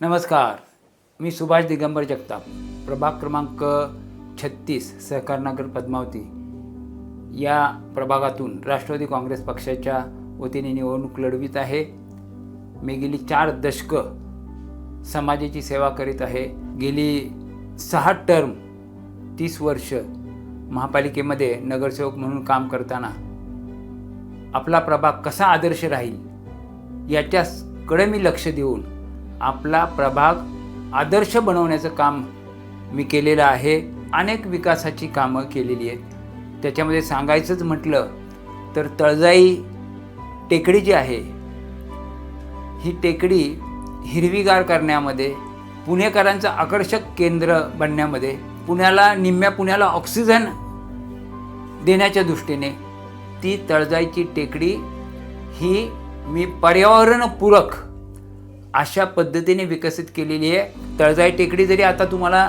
नमस्कार, मी सुभाष दिगंबर जगताप, प्रभाग क्रमांक 36 सहकारनगर पद्मावती या प्रभागातून राष्ट्रवादी काँग्रेस पक्षाच्या वतीने निवडणूक लढवित आहे। मी गेली 4 दशकं समाजाची सेवा करीत आहे। गेली 6 टर्म 30 वर्ष महापालिकेमध्ये नगरसेवक म्हणून काम करताना आपला प्रभाग कसा आदर्श राहील याच्याकडे मी लक्ष देऊन आपला प्रभाग आदर्श बनवण्याचं काम मी केलेलं आहे। अनेक विकासाची कामं केलेली आहेत। त्याच्यामध्ये सांगायचंच म्हटलं तर तळजाई टेकडी जी आहे ही टेकडी हिरवीगार करण्यामध्ये, पुणेकरांचं आकर्षक केंद्र बनण्यामध्ये, निम्म्या पुण्याला ऑक्सिजन देण्याच्या दृष्टीने ती तळजाईची टेकडी ही मी पर्यावरणपूरक अशा पद्धतीने विकसित केलेली आहे। तळजाई टेकडी जरी आता तुम्हाला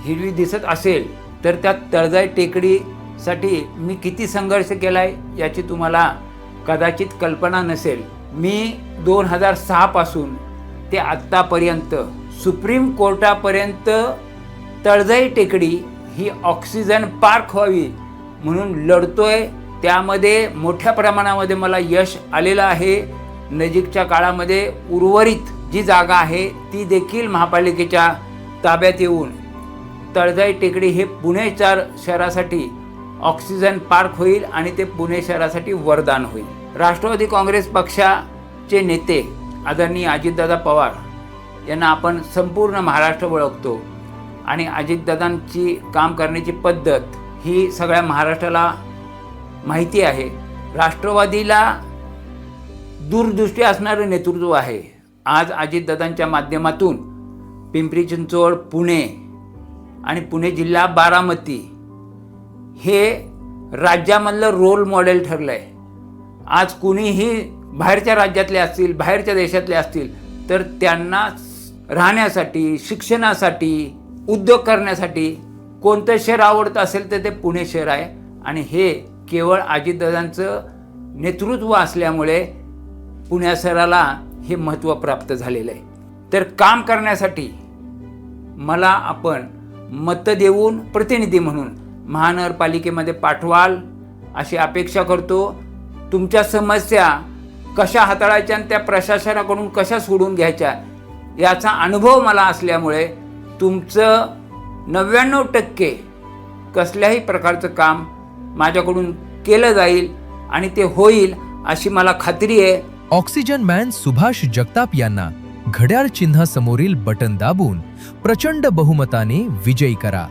हिरवी दिसत असेल तर त्या तळजाई टेकडीसाठी मी किती संघर्ष केला आहे याची तुम्हाला कदाचित कल्पना नसेल। मी 2006 पासून ते आत्तापर्यंत सुप्रीम कोर्टापर्यंत तळजाई टेकडी ही ऑक्सिजन पार्क व्हावी म्हणून लढतोय। त्यामध्ये मोठ्या प्रमाणामध्ये मला यश आलेलं आहे। नजीकच्या काळामध्ये उर्वरित जी जागा आहे ती देखील महापालिकेच्या ताब्यात येऊन तळजाई टेकडी हे पुणे शहरासाठी ऑक्सिजन पार्क होईल आणि ते पुणे शहरासाठी वरदान होईल। राष्ट्रवादी काँग्रेस पक्षाचे नेते आदरणीय अजितदादा पवार यांना आपण संपूर्ण महाराष्ट्र ओळखतो आणि अजितदादांची काम करण्याची पद्धत ही सगळ्या महाराष्ट्राला माहिती आहे। राष्ट्रवादीला दूरदृष्टी असणारं नेतृत्व आहे। आज अजितदादांच्या माध्यमातून पिंपरी चिंचवड, पुणे आणि पुणे जिल्हा बारामती हे राज्यामधलं रोल मॉडेल ठरलं आहे। आज कुणीही बाहेरच्या राज्यातले असतील, बाहेरच्या देशातले असतील तर त्यांना राहण्यासाठी, शिक्षणासाठी, उद्योग करण्यासाठी कोणतं शहर आवडतं असेल तर ते पुणे शहर आहे आणि हे केवळ अजितदादांचं नेतृत्व असल्यामुळे पुणे शहराला हे महत्त्व प्राप्त झालेलं आहे। तर काम करण्यासाठी मला आपण मत देऊन प्रतिनिधी म्हणून महानगरपालिकेमध्ये पाठवाल अशी अपेक्षा करतो। तुमच्या समस्या कशा हाताळायच्या आणि त्या प्रशासनाकडून कशा सोडून घ्यायच्या याचा अनुभव मला असल्यामुळे तुमचं 99% कसल्याही प्रकारचं काम माझ्याकडून केलं जाईल आणि ते होईल अशी मला खात्री आहे। ऑक्सिजन मॅन सुभाष जगताप यांना घड्याळ चिन्हासमोरील बटन दाबून प्रचंड बहुमताने विजयी करा।